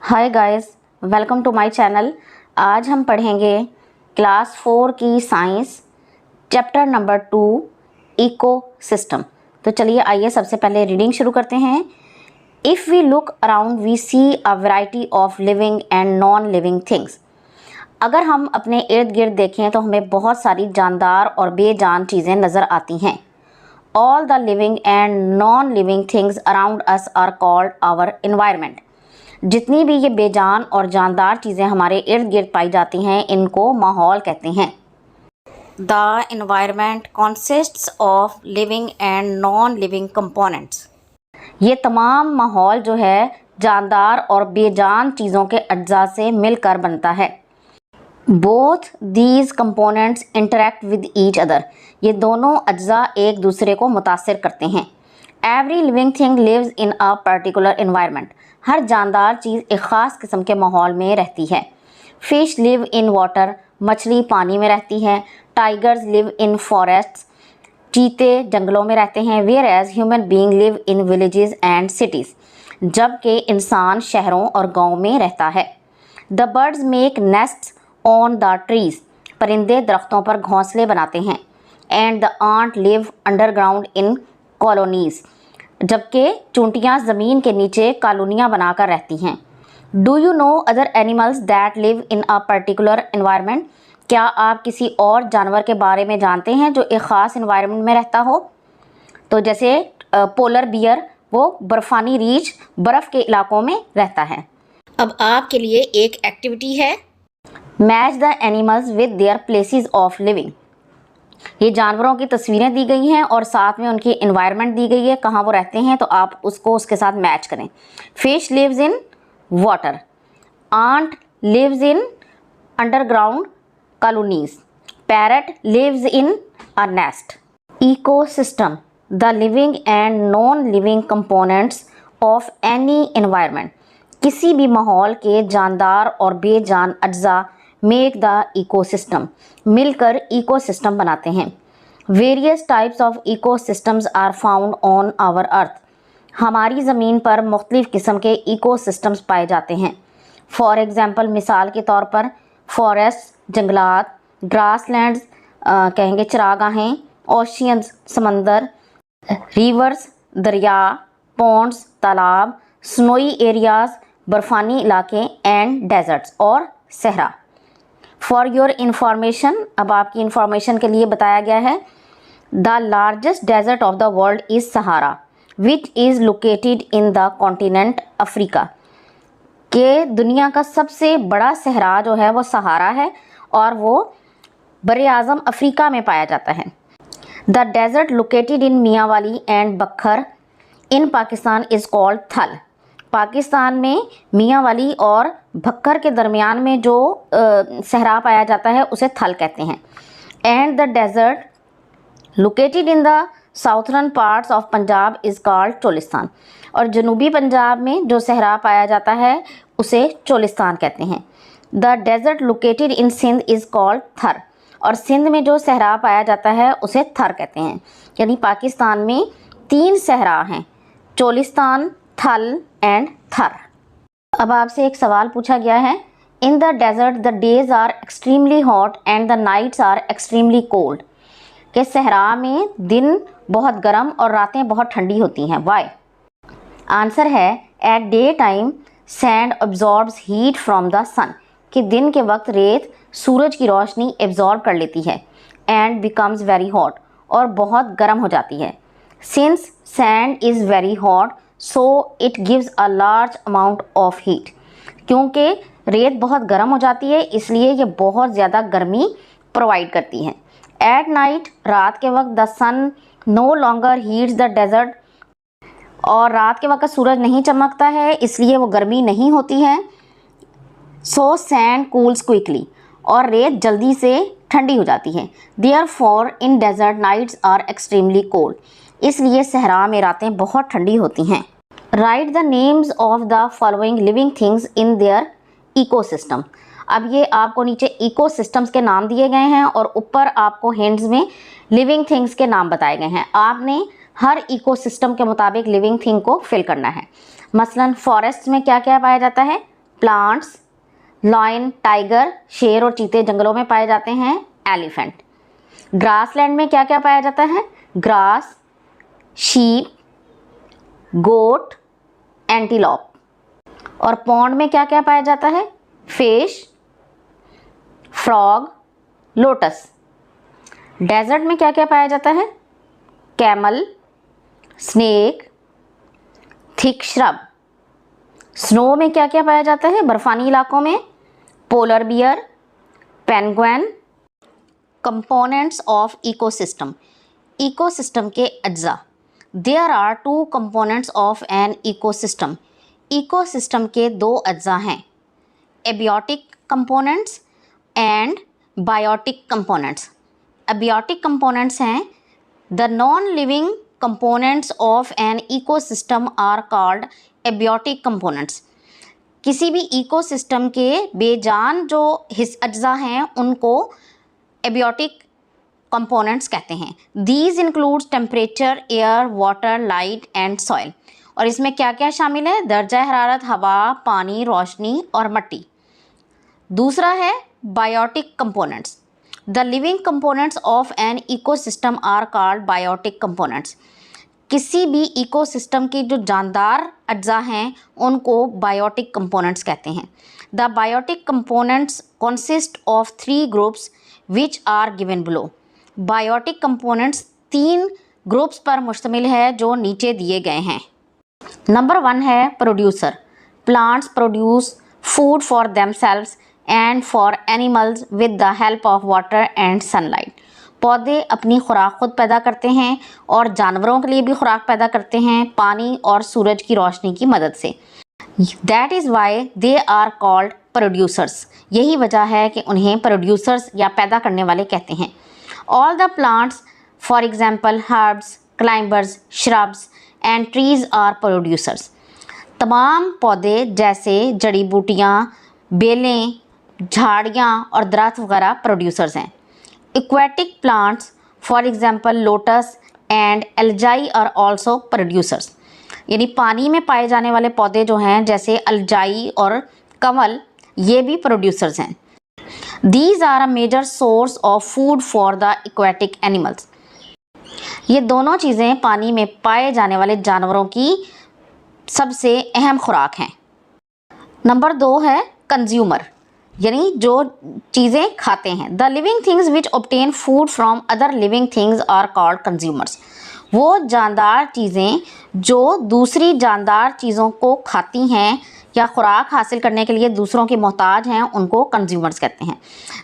Hi guys, welcome to my channel. आज हम पढ़ेंगे क्लास 4 की साइंस चैप्टर नंबर 2 इकोसिस्टम। तो चलिए आइए सबसे पहले रीडिंग शुरू करते हैं। If we look around we see a variety of living and non living things. अगर हम अपने इर्द गिर्द देखें तो हमें बहुत सारी जानदार और बेजान चीज़ें नज़र आती हैं। All the living and non living things around us are called our environment. जितनी भी ये बेजान और जानदार चीज़ें हमारे इर्द गिर्द पाई जाती हैं, इनको माहौल कहते हैं। The environment consists of living and non living components. ये तमाम माहौल जो है जानदार और बेजान चीज़ों के अज्जा से मिलकर बनता है। Both these components interact with each other. ये दोनों अज्जा एक दूसरे को मुतासिर करते हैं। Every living thing lives in a particular environment. हर जानदार चीज़ एक ख़ास किस्म के माहौल में रहती है। Fish live in water. मछली पानी में रहती है। Tigers live in forests. चीते जंगलों में रहते हैं। Whereas human being live in villages and cities. जबकि इंसान शहरों और गाँव में रहता है। The birds make nests on the trees. परिंदे दरख्तों पर घोंसले बनाते हैं। And the ant live underground in colonies. जबकि चूंटियाँ ज़मीन के नीचे कॉलोनियाँ बनाकर रहती हैं। Do you know other animals that live in a particular environment. क्या आप किसी और जानवर के बारे में जानते हैं जो एक ख़ास एनवायरनमेंट में रहता हो? तो जैसे पोलर बियर, वो बर्फ़ानी रीछ बर्फ़ के इलाकों में रहता है। अब आपके लिए एक एक्टिविटी है, match the animals with their places of living. ये जानवरों की तस्वीरें दी गई हैं और साथ में उनकी एनवायरनमेंट दी गई है, कहाँ वो रहते हैं, तो आप उसको उसके साथ मैच करें। Fish lives in water. Ant lives in underground colonies. Parrot lives in a nest. Ecosystem, the living and non living components of any environment. किसी भी माहौल के जानदार और बेजान अज्जा मेक द इकोसिस्टम, मिलकर इकोसिस्टम बनाते हैं। Various types of ecosystems are found on our earth. हमारी ज़मीन पर मुख्तलिफ़ किस्म के इकोसिस्टम्स पाए जाते हैं। फॉर एग्ज़ाम्पल, मिसाल के तौर पर फॉरेस्ट जंगलात, ग्रासलैंड्स कहेंगे चरागाहें, ओशियंस समंदर, रिवर्स दरिया, पॉन्ड्स तालाब, स्नोई एरियाज़ बर्फ़ानी इलाके, एंड डेजर्ट्स और सहरा। फॉर योर इंफॉर्मेशन, अब आपकी इंफॉर्मेशन के लिए बताया गया है, the largest desert of the world is Sahara which is located in the continent Africa. के दुनिया का सबसे बड़ा सहरा जो है वो सहारा है और वो बरे आज़म अफ्रीका में पाया जाता है। द डेजर्ट लोकेटेड इन मियाँ वाली एंड बखर इन पाकिस्तान इज़ कॉल्ड थल। पाकिस्तान में मियाँ वाली और भक्कर के दरमियान में जो सहरा पाया जाता है उसे थल कहते हैं। And the desert located in the southern parts of Punjab is called Cholistan. और जनूबी पंजाब में जो सहरा पाया जाता है उसे चोलिस्तान कहते हैं। The desert located in Sindh is called Thar. और सिंध में जो सहरा पाया जाता है उसे थर कहते हैं। यानी पाकिस्तान में 3 सहरा हैं, चोलिस्तान, थल एंड थर। अब आपसे एक सवाल पूछा गया है, in the desert the days are extremely hot and the nights are extremely cold. कि सहरा में दिन बहुत गर्म और रातें बहुत ठंडी होती हैं। वाई? आंसर है, at day time sand absorbs heat from the sun. कि दिन के वक्त रेत सूरज की रोशनी एब्जॉर्ब कर लेती है एंड बिकम्स वेरी हॉट, और बहुत गर्म हो जाती है। Since sand is very hot so it gives a large amount of heat. क्योंकि रेत बहुत गर्म हो जाती है इसलिए ये बहुत ज़्यादा गर्मी प्रोवाइड करती है। एट नाइट, रात के वक्त, the sun no longer heats the desert. और रात के वक्त सूरज नहीं चमकता है इसलिए वो गर्मी नहीं होती है। सो सैंड कूल्स क्विकली, और रेत जल्दी से ठंडी हो जाती है। Therefore in desert nights are extremely cold. इसलिए सहरा में रातें बहुत ठंडी होती हैं। Write the names of the following living things in their ecosystem. अब ये आपको नीचे इकोसिस्टम्स के नाम दिए गए हैं और ऊपर आपको हिंट्स में लिविंग थिंग्स के नाम बताए गए हैं। आपने हर इकोसिस्टम के मुताबिक लिविंग थिंग को फिल करना है। मसलन फॉरेस्ट में क्या क्या पाया जाता है? प्लांट्स, लायन टाइगर शेर और चीते जंगलों में पाए जाते हैं, एलिफेंट। ग्रासलैंड में क्या क्या पाया जाता है, ग्रास, शीप, गोट, एंटीलोप। और पॉन्ड में क्या क्या पाया जाता है, फिश, फ्रॉग, लोटस। डेजर्ट में क्या क्या पाया जाता है, camel, snake, thick shrub. Snow में क्या क्या पाया जाता है, बर्फानी इलाकों में, polar bear, penguin. Components of ecosystem, ecosystem के अज्जा। There are two components of an ecosystem, ecosystem के दो अज्जा हैं, abiotic components and biotic components. Abiotic components हैं the non living components of an ecosystem are called abiotic components. किसी भी ecosystem के बेजान जो अज्जा हैं उनको एबियोटिक कंपोनेंट्स कहते हैं। These includes temperature, air, water, light and soil. और इसमें क्या क्या शामिल है, दर्जा हरारत, हवा, पानी, रोशनी और मिट्टी। दूसरा है biotic components. The living components of an ecosystem are called biotic components. किसी भी इकोसिस्टम की जो जानदार अज्जा हैं उनको बायोटिक कंपोनेंट्स कहते हैं। The biotic components consist of 3 groups which are given below. Biotic components 3 groups पर मुश्तमिल है जो नीचे दिए गए हैं। नंबर 1 है producer. Plants produce food for themselves and for animals with the help of water and sunlight. पौधे अपनी खुराक खुद पैदा करते हैं और जानवरों के लिए भी खुराक पैदा करते हैं पानी और सूरज की रोशनी की मदद से। That is why they are called producers. यही वजह है कि उन्हें प्रोड्यूसर्स या पैदा करने वाले कहते हैं। All the plants for example herbs, climbers, shrubs and trees are producers. तमाम पौधे जैसे जड़ी बूटियाँ, बेलें, झाड़ियाँ और दरख्त वगैरह प्रोड्यूसर्स हैं। Aquatic plants for example lotus and algae are also producers. यानी पानी में पाए जाने वाले पौधे जो हैं जैसे अल्जाई और कमल, ये भी प्रोड्यूसर्स हैं। These are a major source of food for the aquatic animals. ये दोनों चीज़ें पानी में पाए जाने वाले जानवरों की सबसे अहम खुराक हैं। नंबर 2 है कंज्यूमर, यानी जो चीज़ें खाते हैं। The living things which obtain food from other living things are called consumers. वो जानदार चीज़ें जो दूसरी जानदार चीज़ों को खाती हैं या खुराक हासिल करने के लिए दूसरों के मोहताज हैं उनको कंज्यूमर्स कहते हैं।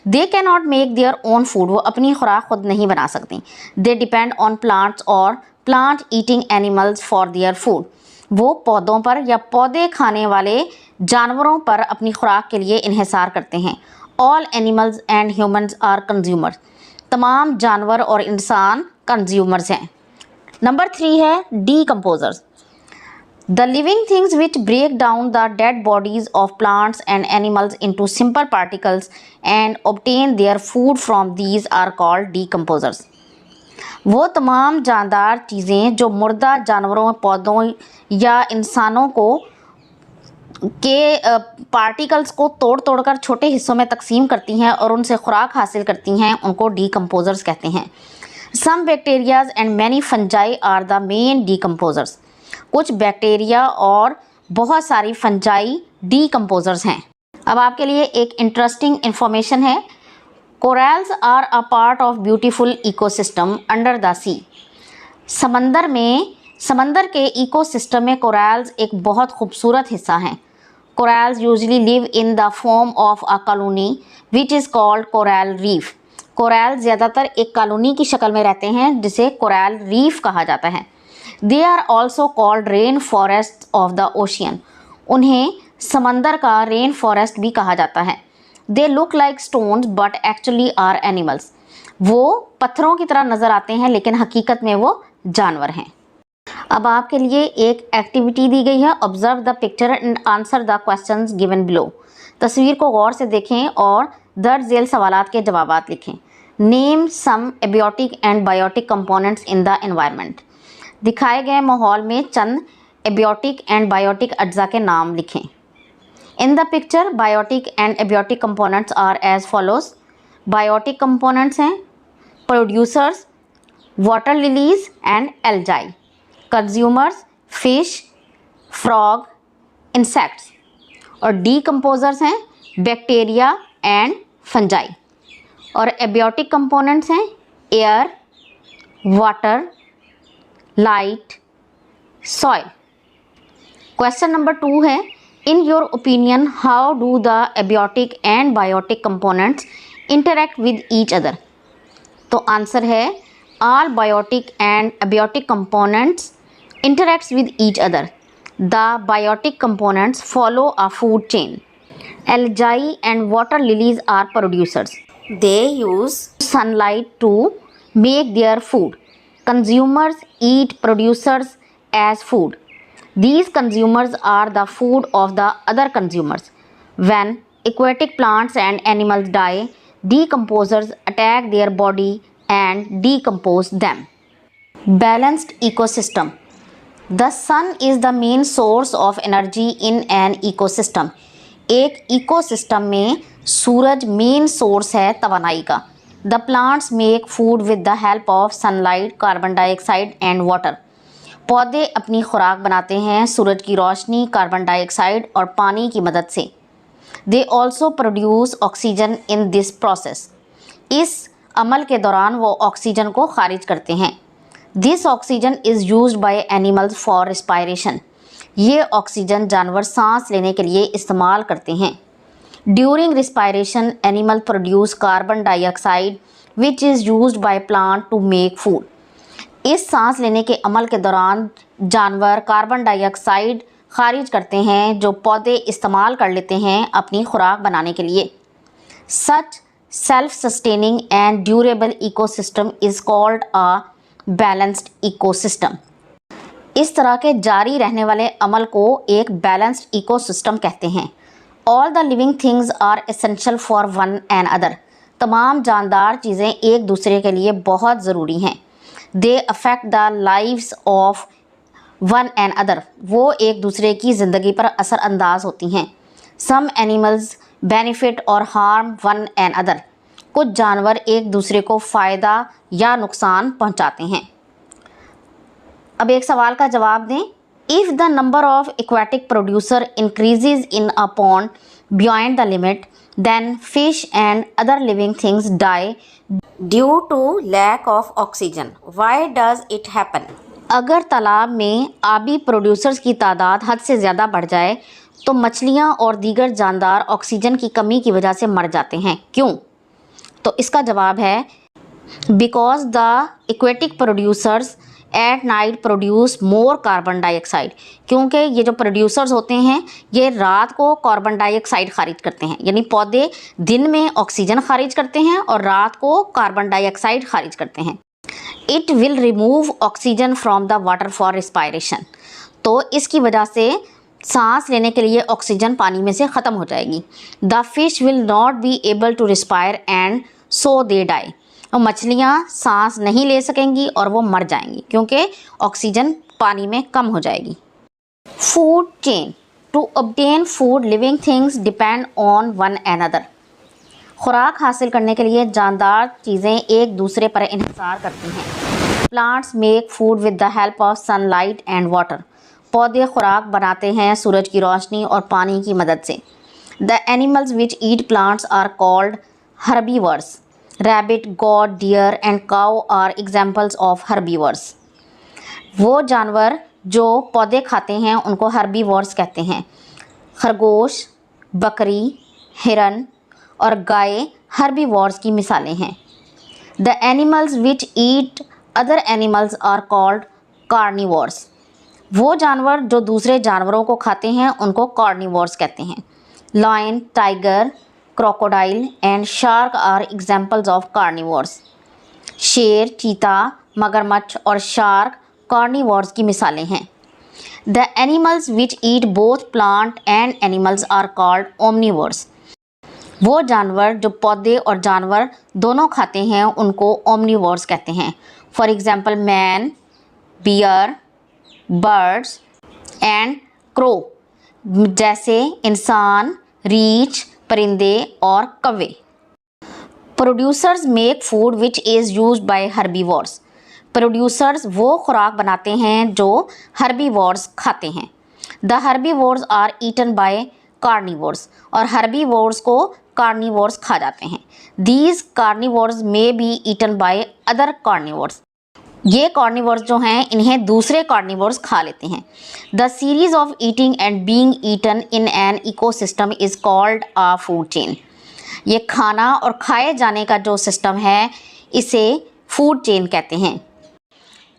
They can not make their own food, वो अपनी खुराक खुद नहीं बना सकती। दे डिपेंड ऑन प्लांट्स और plant eating animals for their food. वो पौधों पर या पौधे खाने वाले जानवरों पर अपनी खुराक के लिए इन्हिसार करते हैं। All animals and humans are consumers. तमाम जानवर और इंसान कंज्यूमर्स हैं। नंबर 3 है decomposers. The living things which break down the dead bodies of plants and animals into simple particles and obtain their food from these are called decomposers. वो तमाम जानदार चीज़ें जो मुर्दा जानवरों, पौधों या इंसानों को के पार्टिकल्स को तोड़ तोड़कर छोटे हिस्सों में तकसीम करती हैं और उनसे खुराक हासिल करती हैं, उनको डीकम्पोजर्स कहते हैं। Some bacterias and many fungi are the main decomposers. कुछ बैक्टीरिया और बहुत सारी फंजाई डीकम्पोजर्स हैं। अब आपके लिए एक इंटरेस्टिंग इन्फॉर्मेशन है। Corals are a part of beautiful ecosystem under the sea. समंदर के इकोसिस्टम में कोरल्स एक बहुत खूबसूरत हिस्सा हैं। Corals usually live in the form of a colony which is called coral reef. Coral ज़्यादातर एक कॉलोनी की शक्ल में रहते हैं जिसे कोरल रीफ कहा जाता है। They are also called rain forest of the ocean. उन्हें समंदर का रेन फॉरेस्ट भी कहा जाता है। They look like stones but actually are animals. वो पत्थरों की तरह नज़र आते हैं लेकिन हकीकत में वो जानवर हैं। अब आपके लिए एक एक्टिविटी दी गई है। Observe the picture and answer the questions given below. तस्वीर को गौर से देखें और दर्ज झेल सवालात के जवाबात लिखें। Name some abiotic and biotic components in the environment. दिखाए गए माहौल में चंद एबियोटिक एंड बायोटिक अज्जा के नाम लिखें। In the picture, biotic and abiotic components are as follows. Biotic components हैं producers, water lilies and algae. Consumers, fish, frog, insects. और decomposers हैं bacteria and fungi. और abiotic components हैं air, water, light, soil. Question number 2 है In your opinion, how do the abiotic and biotic components interact with each other? तो answer है all biotic and abiotic components interacts with each other. The biotic components follow a food chain. Algae and water lilies are producers. They use sunlight to make their food. Consumers eat producers as food. These consumers are the food of the other consumers. When aquatic plants and animals die, decomposers attack their body and decompose them. Balanced ecosystem. The sun is the main source of energy in an ecosystem. एक ecosystem में सूरज main source है तवानाई का. The plants make food with the help of sunlight, carbon dioxide and water. पौधे अपनी खुराक बनाते हैं सूरज की रोशनी, कार्बन डाइऑक्साइड और पानी की मदद से. They also produce oxygen in this process. इस अमल के दौरान वो ऑक्सीजन को खारिज करते हैं. This oxygen is used by animals for respiration. ये ऑक्सीजन जानवर सांस लेने के लिए इस्तेमाल करते हैं. During respiration animal produce carbon dioxide which is used by plant to make food. इस सांस लेने के अमल के दौरान जानवर कार्बन डाइऑक्साइड खारिज करते हैं जो पौधे इस्तेमाल कर लेते हैं अपनी खुराक बनाने के लिए. Such self sustaining and durable ecosystem is called a balanced ecosystem. इस तरह के जारी रहने वाले अमल को एक बैलेंस्ड इकोसिस्टम कहते हैं. All the living things are essential for one and other. तमाम जानदार चीज़ें एक दूसरे के लिए बहुत ज़रूरी हैं. They affect the lives of one and other. वो एक दूसरे की ज़िंदगी पर असरअंदाज होती हैं. सम एनिमल्स बेनिफिट और हार्म वन एंड अदर. कुछ जानवर एक दूसरे को फ़ायदा या नुकसान पहुंचाते हैं. अब एक सवाल का जवाब दें. If the number of aquatic producer increases in a pond beyond the limit then fish and other living things die due to lack of oxygen. Why does it happen? अगर तालाब में आबी प्रोड्यूसर्स की तादाद हद से ज़्यादा बढ़ जाए तो मछलियाँ और दीगर जानदार ऑक्सीजन की कमी की वजह से मर जाते हैं. क्यों? तो इसका जवाब है because the aquatic producers at night produce more carbon dioxide. क्योंकि ये जो प्रोड्यूसर्स होते हैं ये रात को कार्बन डाइऑक्साइड खारिज करते हैं. यानी पौधे दिन में ऑक्सीजन खारिज करते हैं और रात को कार्बन डाइऑक्साइड खारिज करते हैं. It will remove oxygen from the water for respiration. तो इसकी वजह से सांस लेने के लिए ऑक्सीजन पानी में से ख़त्म हो जाएगी. The fish will not be able to respire and so they die. और मछलियाँ सांस नहीं ले सकेंगी और वो मर जाएंगी क्योंकि ऑक्सीजन पानी में कम हो जाएगी. Food chain. To obtain food living things depend on one another. खुराक हासिल करने के लिए जानदार चीज़ें एक दूसरे पर इन्हिसार करती हैं. Plants make food with the help of sunlight and water. पौधे खुराक बनाते हैं सूरज की रोशनी और पानी की मदद से. The animals which eat plants are called herbivores. Rabbit, goat, deer and cow are examples of herbivores. वो जानवर जो पौधे खाते हैं उनको हर्बीवर्स कहते हैं. खरगोश, बकरी, हिरन और गाय हर्बीवर्स की मिसालें हैं. The animals which eat other animals are called carnivores. वो जानवर जो दूसरे जानवरों को खाते हैं उनको कार्निवोर्स कहते हैं. Lion, tiger, crocodile and shark are examples of carnivores. शेर, चीता, मगरमच्छ और शार्क कार्निवोर्स की मिसालें हैं. The animals which eat both plant and animals are called omnivores. वो जानवर जो पौधे और जानवर दोनों खाते हैं उनको ओमनीवोर्स कहते हैं. For example man, bear, birds and crow. जैसे इंसान, रीछ, परिंदे और कौवे। Producers make food which is used by herbivores. Producers वो खुराक बनाते हैं जो हर्बीवोर्स खाते हैं। The herbivores are eaten by carnivores, और हर्बीवोर्स को कार्निवोर्स खा जाते हैं। These carnivores may be eaten by other carnivores. ये कार्निवोर्स जो हैं इन्हें दूसरे कार्निवोर्स खा लेते हैं। The series of eating and being eaten in an ecosystem is called a food chain. ये खाना और खाए जाने का जो सिस्टम है इसे फूड चेन कहते हैं।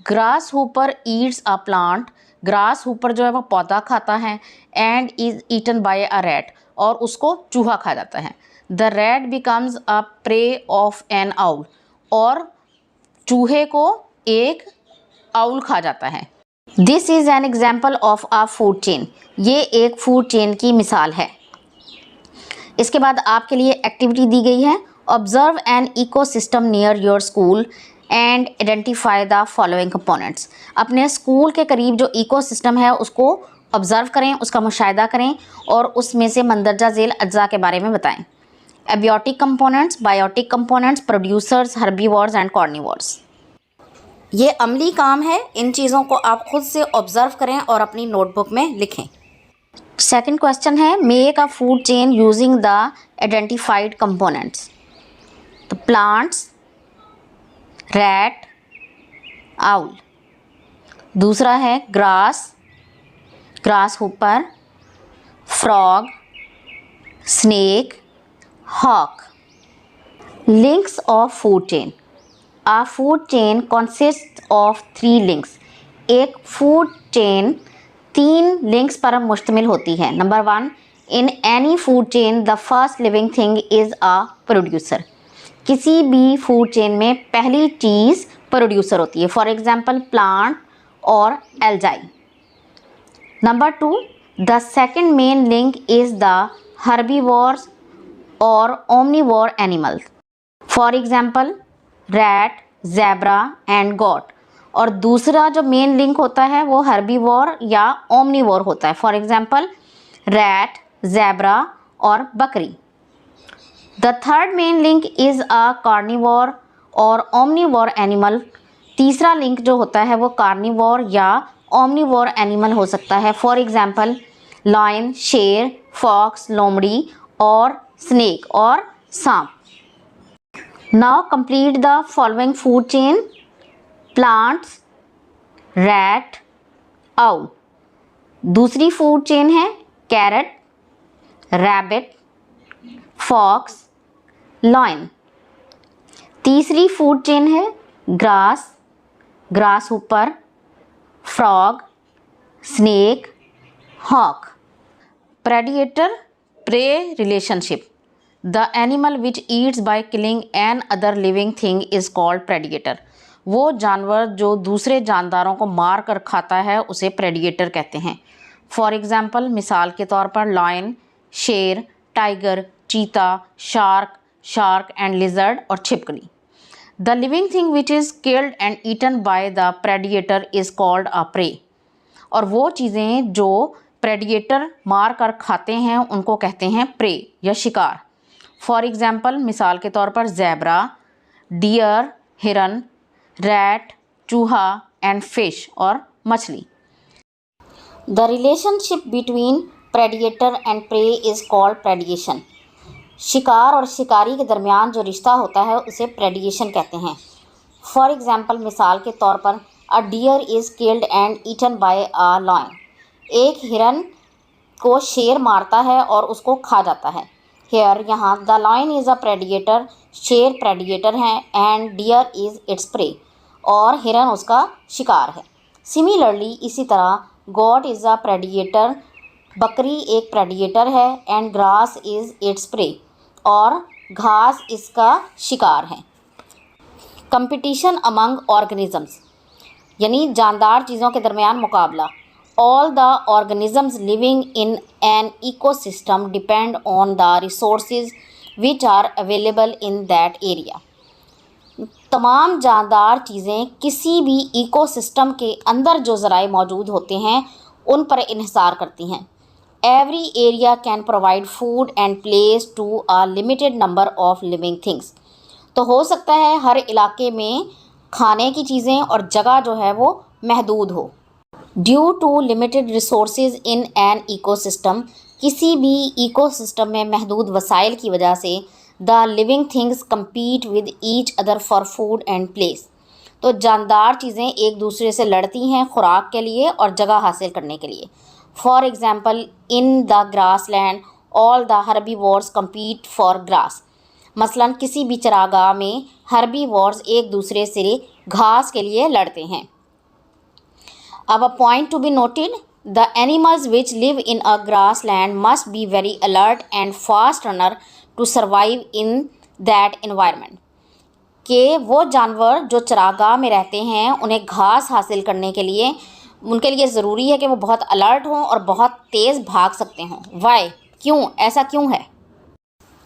Grasshopper eats a plant. Grasshopper जो है वो पौधा खाता है। And is eaten by a rat, और उसको चूहा खा जाता है। The rat becomes a prey of an owl, और चूहे को एक आउल खा जाता है। This is an example of a food chain. ये एक फूड चेन की मिसाल है। इसके बाद आपके लिए एक्टिविटी दी गई है। Observe an ecosystem near your school and identify the following components. अपने स्कूल के करीब जो इकोसिस्टम है उसको ऑब्जर्व करें, उसका मुशाहिदा करें और उसमें से मंदरजा झेल अज्जा के बारे में बताएं। Abiotic components, biotic components, producers, herbivores and carnivores. ये अमली काम है। इन चीज़ों को आप खुद से ऑब्जर्व करें और अपनी नोटबुक में लिखें। सेकंड क्वेश्चन है, make a food chain using the identified components. तो प्लांट्स, रैट, आउल। दूसरा है grass, grasshopper, frog, snake, hawk. Links of food chain. A food chain consists of 3 links. एक फूड चेन 3 लिंक्स पर मुश्तमिल होती है। Number 1, in any food chain the first living thing is a producer. किसी भी food chain में पहली चीज़ producer होती है। फॉर एग्जाम्पल प्लांट और algae. Number 2, the second main link is the herbivores और omnivore animals. For example rat, zebra and goat. और दूसरा जो मेन लिंक होता है वो हर्बीवोर या ओमनीवोर होता है। फॉर एग्जांपल रैट, ज़ेब्रा और बकरी। The third main link is a carnivore और ओमनीवोर एनिमल। तीसरा लिंक जो होता है वो कार्निवोर या ओमनीवोर एनिमल हो सकता है। फॉर एग्जांपल लायन, शेर, फॉक्स, लोमड़ी और स्नेक और सांप। Now complete the following food chain: plants, rat, owl. दूसरी फूड चेन है कैरेट, रैबिट, फॉक्स, लॉयन। तीसरी फूड चेन है grass, grasshopper, frog, snake, hawk. Predator prey relationship. The animal which eats by killing an other living thing is called predator. वो जानवर जो दूसरे जानदारों को मार कर खाता है उसे प्रेडिएटर कहते हैं। फॉर एग्जाम्पल मिसाल के तौर पर लायन, शेर, टाइगर, चीता, शार्क एंड लिजर्ड और छिपकली। The living thing which is killed and eaten by the predator is called a prey. और वो चीज़ें जो प्रेडिएटर मार कर खाते हैं उनको कहते हैं प्रे या शिकार। फॉर एग्जाम्पल मिसाल के तौर पर ज़ेब्रा, डियर, हिरन, रैट, चूहा एंड फिश और मछली। The relationship between predator and prey is called predation. शिकार और शिकारी के दरमियान जो रिश्ता होता है उसे प्रेडिएशन कहते हैं। फॉर एग्जाम्पल मिसाल के तौर पर a deer is killed and eaten by a lion. एक हिरन को शेर मारता है और उसको खा जाता है। हेयर यहाँ the lion is a predator, शेर प्रेडिएटर है and deer is its prey, और हिरन उसका शिकार है। सिमिलरली इसी तरह गॉट इज़ अ प्रेडिएटर, बकरी एक प्रेडिएटर है and grass is its prey, और घास इसका शिकार है। कंपटीशन अमंग ऑर्गेनिजम्स यानी जानदार चीज़ों के दरमियान मुकाबला। All the organisms living in an ecosystem depend on the resources which are available in that area. तमाम जानदार चीज़ें किसी भी इकोसिस्टम के अंदर जो ज़राए मौजूद होते हैं उन पर इन्हिसार करती हैं। Every area can provide food and place to a limited number of living things. तो हो सकता है हर इलाके में खाने की चीज़ें और जगह जो है वो महदूद हो। Due to limited resources in an ecosystem, किसी भी इकोसिस्टम में महदूद वसाइल की वजह से the living things compete with each other for food and place. तो जानदार चीज़ें एक दूसरे से लड़ती हैं खुराक के लिए और जगह हासिल करने के लिए। For example, in the grass land all the herbivores compete for grass. मसलन किसी भी चरागाह में हर्बीवोर्स एक दूसरे से घास के लिए लड़ते हैं। अब a point to be noted, the animals which live in a grassland must be very alert and fast runner to survive in that environment। कि वो जानवर जो चरागाह में रहते हैं उन्हें घास हासिल करने के लिए उनके लिए ज़रूरी है कि वो बहुत अलर्ट हों और बहुत तेज़ भाग सकते हों। वाई, क्यों, ऐसा क्यों है?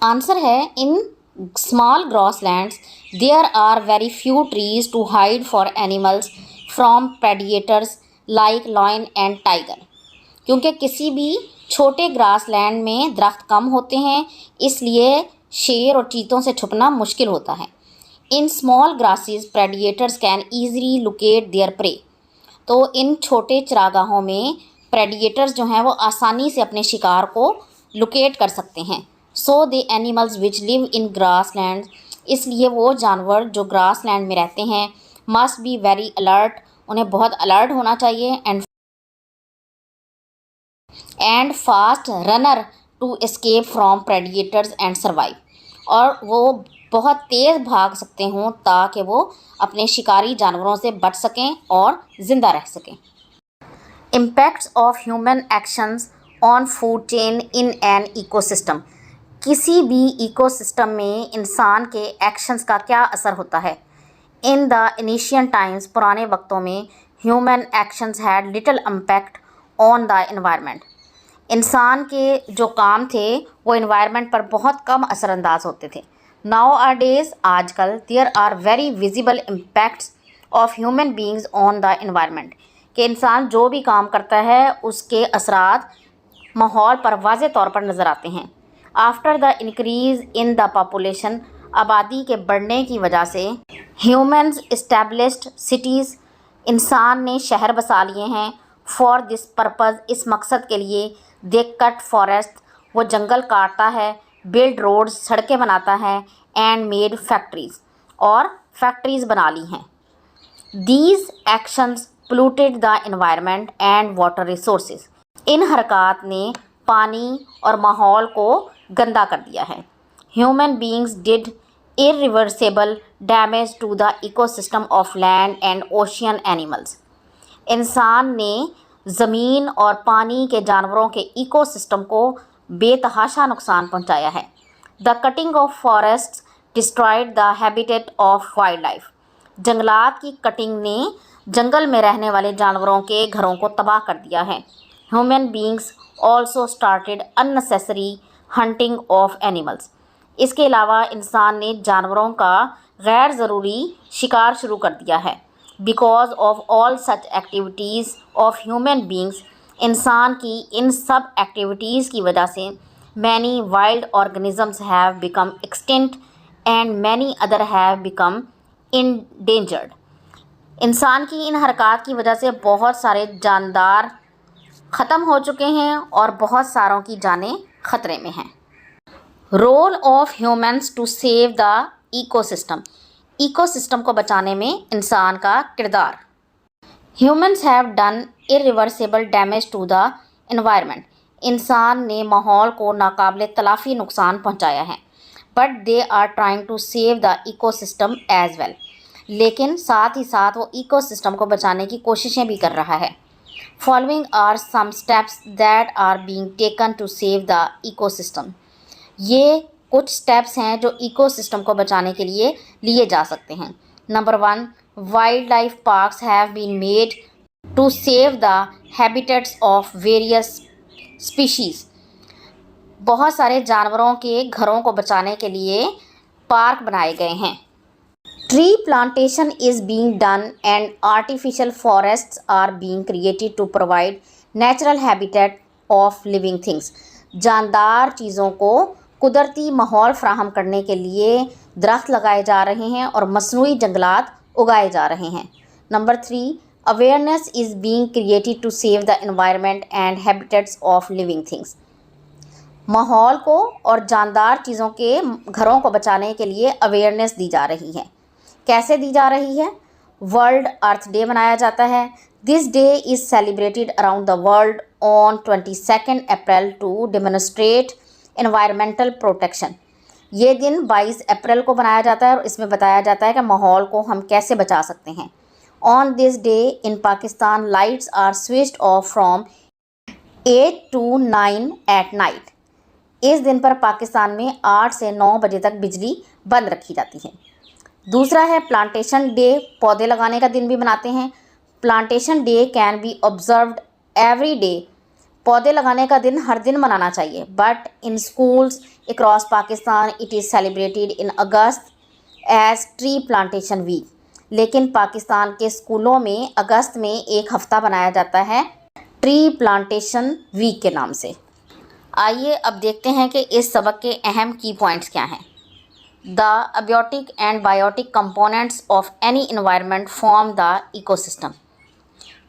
आंसर है, in small grasslands there are very few trees to hide for animals from predators like lion and tiger. क्योंकि किसी भी छोटे ग्रासलैंड में दरख्त कम होते हैं, इसलिए शेर और चीतों से छुपना मुश्किल होता है। In small grasses predators can easily locate their prey. तो इन छोटे चरागाहों में प्रेडिएटर्स जो हैं वो आसानी से अपने शिकार को लोकेट कर सकते हैं। So the animals which live in grassland, इसलिए वो जानवर जो ग्रासलैंड में रहते हैं मस्ट बी वेरी अलर्ट, उन्हें बहुत अलर्ट होना चाहिए, and fast runner to escape from predators and survive. और वो बहुत तेज़ भाग सकते हों ताकि वो अपने शिकारी जानवरों से बच सकें और ज़िंदा रह सकें। Impacts of human actions on food chain in an ecosystem, किसी भी इकोसिस्टम में इंसान के एक्शंस का क्या असर होता है। इन द इनिशियल टाइम्स, पुराने वक्तों में human actions had little impact on the environment. इंसान के जो काम थे वो एनवायरनमेंट पर बहुत कम असरअंदाज होते थे। नाउ आर डेज, आजकल, there are very visible impacts of human beings on the environment, कि इंसान जो भी काम करता है उसके असरात माहौल पर वाज़े तौर पर नज़र आते हैं। After the increase in the population, आबादी के बढ़ने की वजह से ह्यूमन्स इस्टेब्लिश्ड सिटीज़, इंसान ने शहर बसा लिए हैं। फॉर दिस पर्पज़, इस मकसद के लिए, दे कट फॉरेस्ट, वो जंगल काटता है, बिल्ड रोड्स, सड़कें बनाता है, एंड मेड फैक्ट्रीज़, और फैक्ट्रीज़ बना ली हैं। These actions polluted the environment and water resources, इन हरकत ने पानी और माहौल को गंदा कर दिया है। Human beings did irreversible damage to the ecosystem of land and ocean animals, इंसान ने ज़मीन और पानी के जानवरों के इकोसिस्टम को बेतहाशा नुकसान पहुंचाया है। The cutting of forests destroyed the habitat of wild life, जंगलात की कटिंग ने जंगल में रहने वाले जानवरों के घरों को तबाह कर दिया है। Human beings also started unnecessary hunting of animals, इसके अलावा इंसान ने जानवरों का गैर ज़रूरी शिकार शुरू कर दिया है। Because of all such activities of human beings, इंसान की इन सब एक्टिविटीज़ की वजह से many wild organisms have become extinct and many other have become endangered, इंसान की इन हरकत की वजह से बहुत सारे जानदार ख़त्म हो चुके हैं और बहुत सारों की जानें ख़तरे में हैं। Role of humans to save the ecosystem, ecosystem को बचाने में इंसान का किरदार। Humans have done irreversible damage to the environment, इंसान ने माहौल को नाकाबिले तलाफ़ी नुकसान पहुंचाया है। But they are trying to save the ecosystem as well, लेकिन साथ ही साथ वो इकोसिस्टम को बचाने की कोशिशें भी कर रहा है। Following are some steps that are being taken to save the ecosystem, ये कुछ स्टेप्स हैं जो इकोसिस्टम को बचाने के लिए लिए जा सकते हैं। Number 1, wild life parks have been made to save the habitats of various species, बहुत सारे जानवरों के घरों को बचाने के लिए पार्क बनाए गए हैं। Tree plantation is being done and artificial forests are being created to provide natural habitat of living things. जानदार चीज़ों को कुदरती माहौल फ्राहम करने के लिए दरख्त लगाए जा रहे हैं और मसनूई जंगलात उगाए जा रहे हैं। Number 3, awareness is being created to save the environment and habitats of living things. माहौल को और जानदार चीज़ों के घरों को बचाने के लिए अवेयरनेस दी जा रही है। कैसे दी जा रही है? वर्ल्ड अर्थ डे मनाया जाता है। This day is celebrated around the world on 22 April to demonstrate environmental protection. ये दिन 22 अप्रैल को मनाया जाता है और इसमें बताया जाता है कि माहौल को हम कैसे बचा सकते हैं। On this day in Pakistan lights are switched off from 8 to 9 at night. इस दिन पर पाकिस्तान में 8 से 9 बजे तक बिजली बंद रखी जाती है। दूसरा है प्लांटेशन डे, पौधे लगाने का दिन भी मनाते हैं। Plantation day can be observed every day. पौधे लगाने का दिन हर दिन मनाना चाहिए, but in schools across Pakistan it is celebrated in August as tree plantation week. लेकिन पाकिस्तान के स्कूलों में अगस्त में एक हफ़्ता बनाया जाता है ट्री प्लांटेशन वीक के नाम से। आइए अब देखते हैं कि इस सबक के अहम की पॉइंट्स क्या हैं। The abiotic and biotic components of any environment form the ecosystem.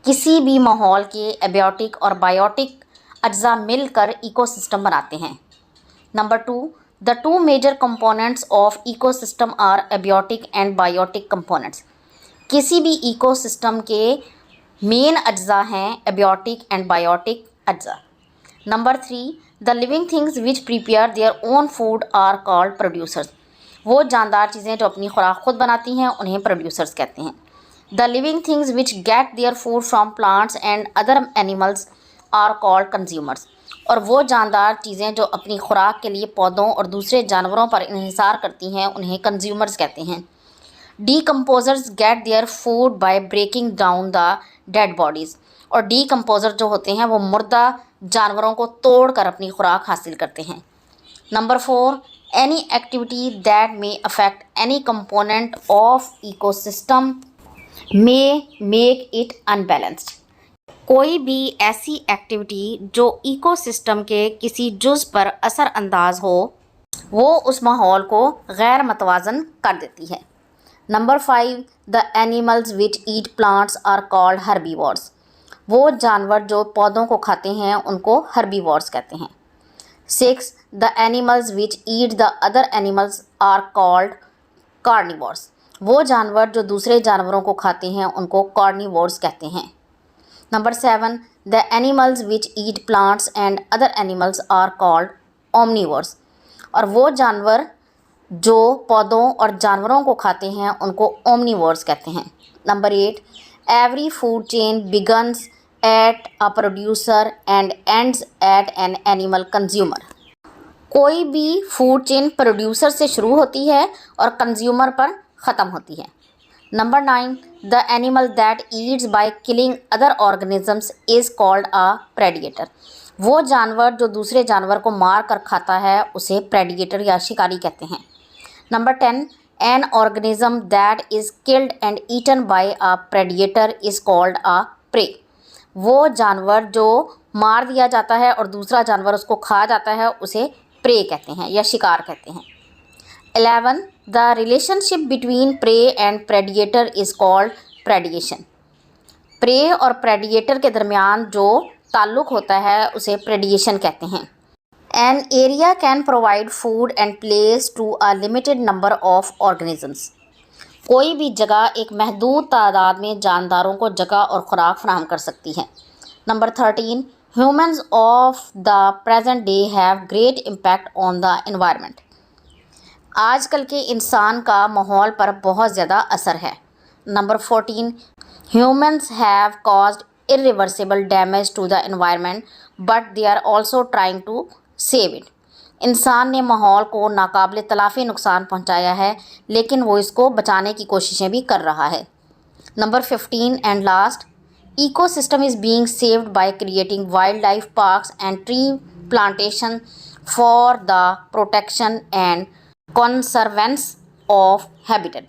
किसी भी माहौल के अबियोटिक और बायोटिक अज्जा मिलकर इकोसिस्टम बनाते हैं। Number 2, the two major components of ecosystem are abiotic and biotic components. किसी भी इकोसिस्टम के मेन अज्जा हैं अबियोटिक एंड बायोटिक अज्जा। Number 3, the living things which prepare their own food are called producers. वो जानदार चीज़ें जो अपनी खुराक खुद बनाती हैं उन्हें प्रोड्यूसर्स कहते हैं। The living things which get their food from plants and other animals are called consumers. और वो जानदार चीज़ें जो अपनी खुराक के लिए पौधों और दूसरे जानवरों पर इन्हिसार करती हैं उन्हें कंज्यूमर्स कहते हैं। Decomposers get their food by breaking down the dead bodies. और डीकम्पोजर जो होते हैं वो मुर्दा जानवरों को तोड़ कर अपनी खुराक हासिल करते हैं। Number 4, any activity that may affect any component of ecosystem may make it unbalanced. कोई भी ऐसी एक्टिविटी जो इकोसिस्टम के किसी जुज़ पर असर अंदाज हो वो उस माहौल को गैर मतवाज़न कर देती है। Number 5, the animals which eat plants are called herbivores. वो जानवर जो पौधों को खाते हैं उनको हर्बीवोर्स कहते हैं। 6, the animals which eat the other animals are called carnivores. वो जानवर जो दूसरे जानवरों को खाते हैं उनको कार्निवोर्स कहते हैं। Number 7, the animals which eat plants and other animals are called omnivores. और वो जानवर जो पौधों और जानवरों को खाते हैं उनको ओमनीवोर्स कहते हैं। Number 8, every food chain begins at a producer and ends at an animal consumer. कोई भी फूड चेन प्रोड्यूसर से शुरू होती है और कंज्यूमर पर ख़त्म होती है। Number 9, the animal that eats by killing other organisms is called a predator. वो जानवर जो दूसरे जानवर को मार कर खाता है उसे प्रेडिएटर या शिकारी कहते हैं। Number 10, an organism that is killed and eaten by a predator is called a prey. वो जानवर जो मार दिया जाता है और दूसरा जानवर उसको खा जाता है उसे प्रे कहते हैं या शिकार कहते हैं। 11, the relationship between prey and predator is called predation. Prey और प्रेडिएटर के दरमियान जो ताल्लुक़ होता है उसे प्रेडिएशन कहते हैं। An area can provide food and place to a limited number of organisms. कोई भी जगह एक महदूद तादाद में जानदारों को जगह और खुराक फराहम कर सकती है। Number 13, humans of the present day have great impact on the environment. आजकल के इंसान का माहौल पर बहुत ज़्यादा असर है। Number 14, humans have caused irreversible damage to the environment but they are also trying to save it. इंसान ने माहौल को नाकाबिल तलाफ़ी नुकसान पहुंचाया है लेकिन वो इसको बचाने की कोशिशें भी कर रहा है। Number 15 and last, ecosystem is being saved by creating wild life parks and tree plantation for the protection and conservance of habitat.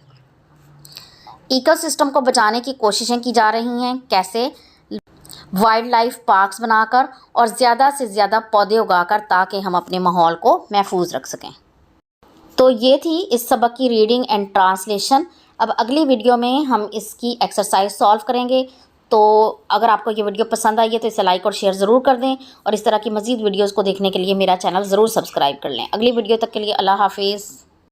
Ecosystem को बचाने की कोशिशें की जा रही हैं। कैसे? वाइल्ड लाइफ पार्क्स बनाकर और ज़्यादा से ज़्यादा पौधे उगाकर, ताकि हम अपने माहौल को महफूज रख सकें। तो ये थी इस सबक की रीडिंग एंड ट्रांसलेशन। अब अगली वीडियो में हम इसकी एक्सरसाइज सॉल्व करेंगे। तो अगर आपको ये वीडियो पसंद आई है तो इसे लाइक और शेयर ज़रूर कर दें, और इस तरह की मज़ीद वीडियोज़ को देखने के लिए मेरा चैनल ज़रूर सब्सक्राइब कर लें। अगली वीडियो तक के लिए अल्लाह हाफिज़।